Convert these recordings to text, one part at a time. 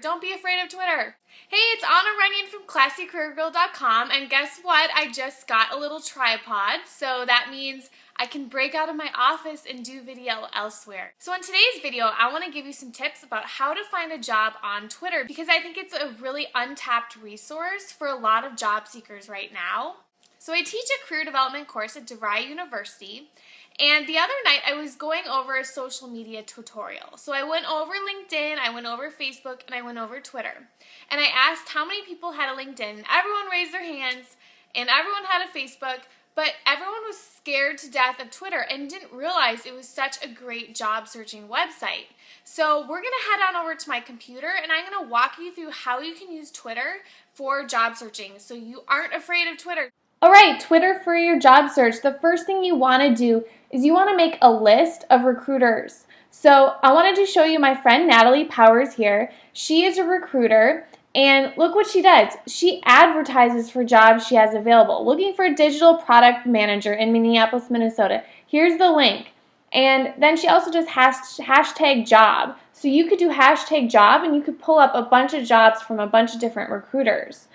Don't be afraid of Twitter. Hey, it's Anna Runyon from ClassyCareerGirl.com, and guess what? I just got a little tripod, so that means I can break out of my office and do video elsewhere. So in today's video, I want to give you some tips about how to find a job on Twitter because I think it's a really untapped resource for a lot of job seekers right now. So I teach a career development course at DeVry University, and the other night I was going over a social media tutorial. So I went over LinkedIn, I went over Facebook, and I went over Twitter. And I asked how many people had a LinkedIn. Everyone raised their hands, and everyone had a Facebook, but everyone was scared to death of Twitter and didn't realize it was such a great job searching website. So we're going to head on over to my computer, and I'm going to walk you through how you can use Twitter for job searching so you aren't afraid of Twitter. Alright, Twitter for your job search. The first thing you want to do is you want to make a list of recruiters. So I wanted to show you my friend Natalie Powers here. She is a recruiter, and look what she does. She advertises for jobs she has available. Looking for a digital product manager in Minneapolis, Minnesota. Here's the link. And then she also does hashtag job. So you could do hashtag job and you could pull up a bunch of jobs from a bunch of different recruiters.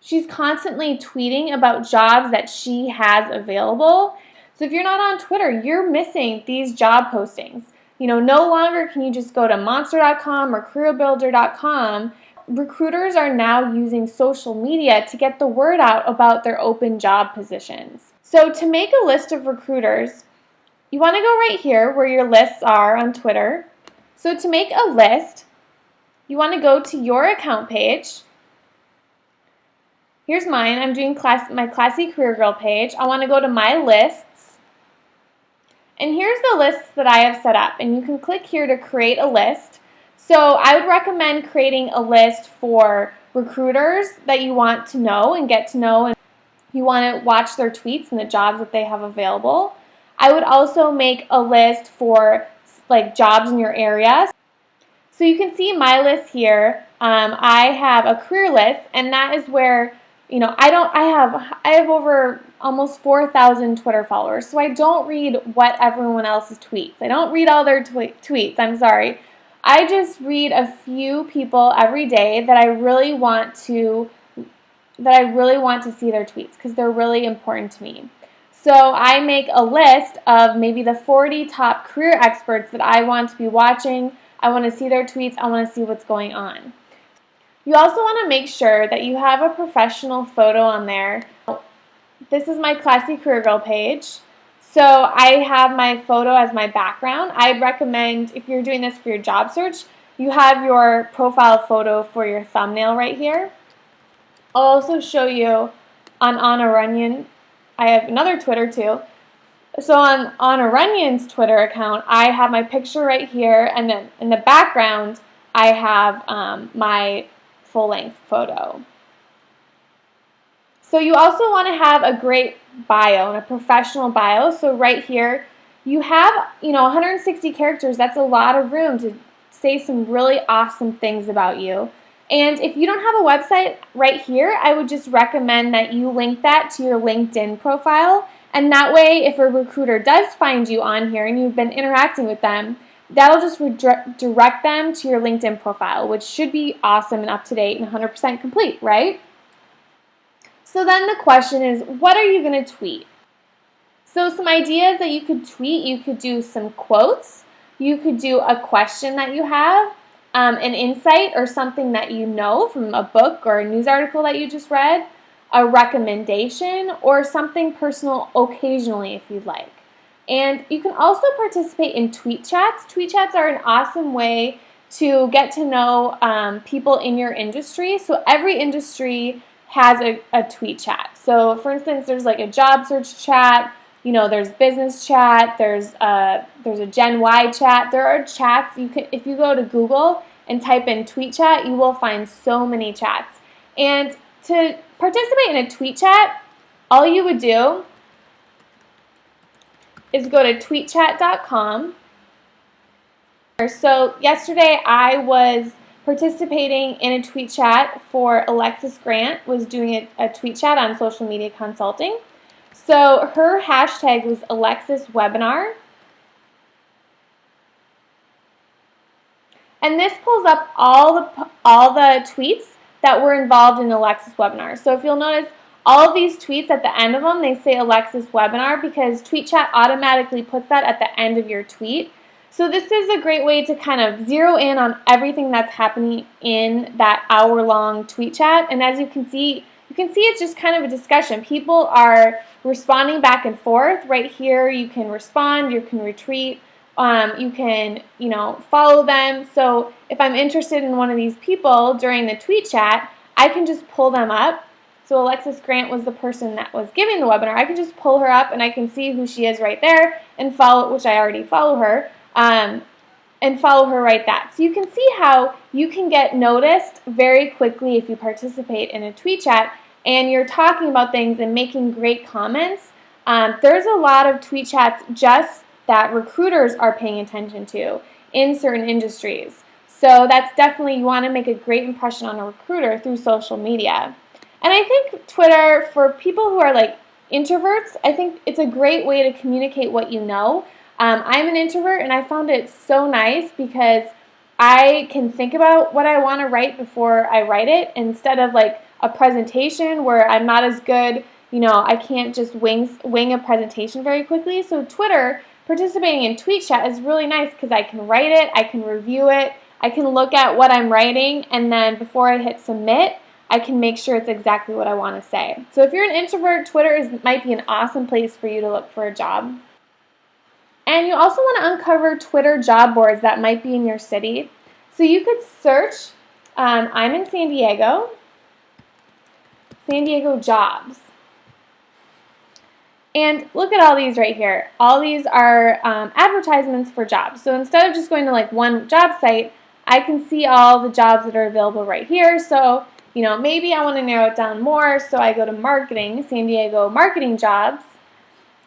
She's constantly tweeting about jobs that she has available. So if you're not on Twitter, you're missing these job postings. You know, no longer can you just go to monster.com or careerbuilder.com. Recruiters are now using social media to get the word out about their open job positions. So to make a list of recruiters, you want to go right here where your lists are on Twitter. So to make a list, you want to go to your account page. Here's mine. I'm doing my Classy Career Girl page. I want to go to my lists. And here's the lists that I have set up. And you can click here to create a list. So I would recommend creating a list for recruiters that you want to know and get to know, and you want to watch their tweets and the jobs that they have available. I would also make a list for like jobs in your area. So you can see my list here. I have a career list, and that is where I have over almost 4,000 Twitter followers, so I don't read what everyone else's tweets. I don't read all their tweets. I'm sorry. I just read a few people every day that I really want to see their tweets because they're really important to me. So I make a list of maybe the 40 top career experts that I want to be watching. I want to see their tweets. I want to see what's going on. You also want to make sure that you have a professional photo on there. This is my Classy Career Girl page. So I have my photo as my background. I'd recommend, if you're doing this for your job search, you have your profile photo for your thumbnail right here. I'll also show you on Anna Runyon. I have another Twitter too. So on Anna Runyon's Twitter account, I have my picture right here, and then in the background, I have my full-length photo. So you also want to have a great bio and a professional bio. So right here, you have 160 characters. That's a lot of room to say some really awesome things about you. And if you don't have a website right here, I would just recommend that you link that to your LinkedIn profile. And that way, if a recruiter does find you on here and you've been interacting with them, that'll just direct them to your LinkedIn profile, which should be awesome and up to date and 100% complete, right? So then the question is, what are you going to tweet? So some ideas that you could tweet, you could do some quotes, you could do a question that you have, an insight or something that you know from a book or a news article that you just read, a recommendation, or something personal occasionally if you'd like. And you can also participate in tweet chats. Tweet chats are an awesome way to get to know people in your industry. So every industry has a tweet chat. So for instance, there's like a job search chat, there's business chat, there's a Gen Y chat. There are chats if you go to Google and type in tweet chat, you will find so many chats. And to participate in a tweet chat, all you would do is go to tweetchat.com. So yesterday I was participating in a tweet chat for Alexis Grant, was doing a tweet chat on social media consulting. So her hashtag was Alexis Webinar. And this pulls up all the tweets that were involved in Alexa's webinar. So if you'll notice, all of these tweets at the end of them, they say Alexa's webinar because TweetChat automatically puts that at the end of your tweet. So this is a great way to kind of zero in on everything that's happening in that hour-long tweet chat. And as you can see it's just kind of a discussion. People are responding back and forth. Right here, you can respond, you can retweet, you can, follow them. So if I'm interested in one of these people during the tweet chat, I can just pull them up. So Alexis Grant was the person that was giving the webinar. I can just pull her up and I can see who she is right there and follow, which I already follow her, and follow her right there. So you can see how you can get noticed very quickly if you participate in a tweet chat and you're talking about things and making great comments. There's a lot of tweet chats just that recruiters are paying attention to in certain industries. So that's definitely, you want to make a great impression on a recruiter through social media. And I think Twitter, for people who are like introverts, I think it's a great way to communicate what you know. I'm an introvert, and I found it so nice because I can think about what I want to write before I write it instead of like a presentation where I'm not as good, I can't just wing a presentation very quickly. So Twitter, participating in tweet chat is really nice because I can write it, I can review it, I can look at what I'm writing, and then before I hit submit, I can make sure it's exactly what I want to say. So if you're an introvert, Twitter might be an awesome place for you to look for a job. And you also want to uncover Twitter job boards that might be in your city. So you could search, I'm in San Diego jobs. And look at all these right here. All these are advertisements for jobs. So instead of just going to like one job site, I can see all the jobs that are available right here. So, maybe I want to narrow it down more. So I go to marketing, San Diego marketing jobs.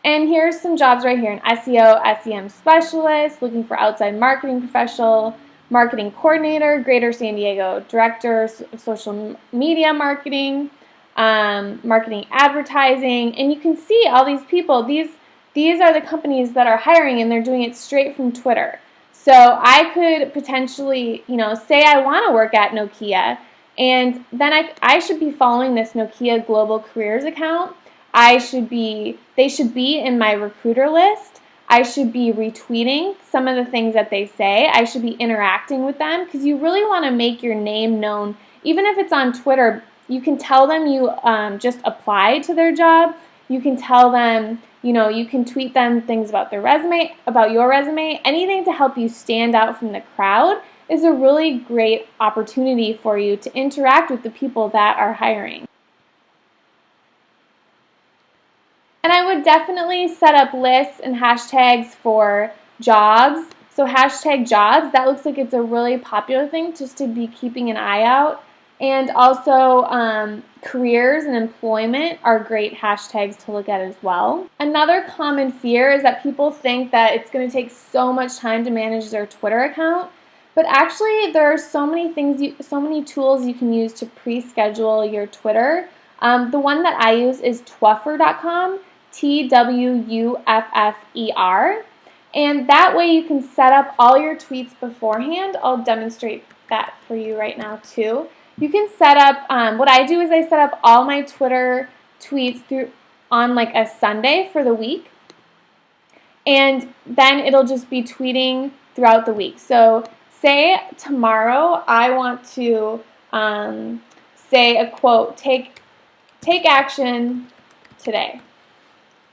And here's some jobs right here, an SEO, SEM specialist, looking for outside marketing professional, marketing coordinator, Greater San Diego, director of social media marketing, marketing advertising. And you can see all these people. These are the companies that are hiring, and they're doing it straight from Twitter. So I could potentially, say I want to work at Nokia, and then I should be following this Nokia Global Careers account. They should be in my recruiter list. I should be retweeting some of the things that they say. I should be interacting with them because you really want to make your name known. Even if it's on Twitter, you can tell them you just applied to their job. You can tell them, you can tweet them things about their resume, about your resume. Anything to help you stand out from the crowd is a really great opportunity for you to interact with the people that are hiring. And I would definitely set up lists and hashtags for jobs. So hashtag jobs, that looks like it's a really popular thing just to be keeping an eye out. And also careers and employment are great hashtags to look at as well. Another common fear is that people think that it's going to take so much time to manage their Twitter account. But actually, there are so many tools you can use to pre-schedule your Twitter. The one that I use is twuffer.com, TWUFFER. And that way you can set up all your tweets beforehand. I'll demonstrate that for you right now too. You can set up, what I do is I set up all my Twitter tweets on like a Sunday for the week. And then it'll just be tweeting throughout the week. So say tomorrow I want to say a quote, take action today.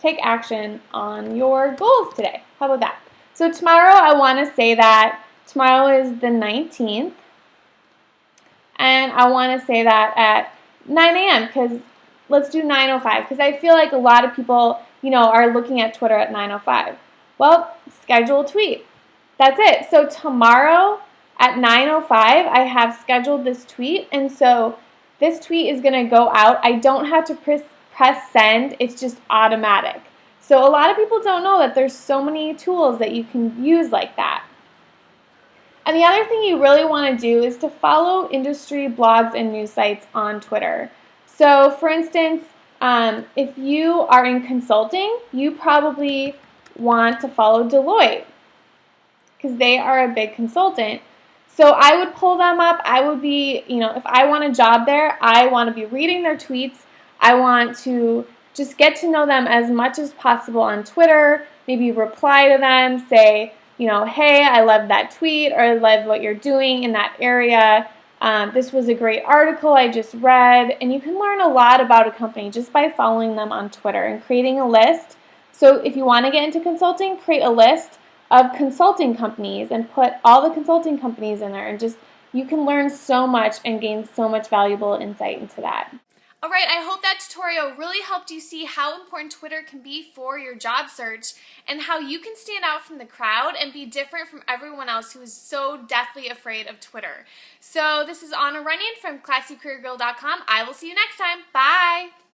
Take action on your goals today. How about that? So tomorrow I want to say that tomorrow is the 19th. And I want to say that at 9 a.m. because let's do 9:05 because I feel like a lot of people, are looking at Twitter at 9:05. Well, schedule a tweet. That's it. So tomorrow at 9:05, I have scheduled this tweet, and so this tweet is going to go out. I don't have to press send. It's just automatic. So a lot of people don't know that there's so many tools that you can use like that. And the other thing you really want to do is to follow industry blogs and news sites on Twitter. So for instance, if you are in consulting, you probably want to follow Deloitte because they are a big consultant. So I would pull them up. I would be, if I want a job there, I want to be reading their tweets. I want to just get to know them as much as possible on Twitter, maybe reply to them, say, hey, I love that tweet, or I love what you're doing in that area. This was a great article I just read. And you can learn a lot about a company just by following them on Twitter and creating a list. So if you want to get into consulting, create a list of consulting companies and put all the consulting companies in there, and just you can learn so much and gain so much valuable insight into that. All right, I hope that tutorial really helped you see how important Twitter can be for your job search and how you can stand out from the crowd and be different from everyone else who is so deathly afraid of Twitter. So this is Anna Runyon from classycareergirl.com. I will see you next time. Bye!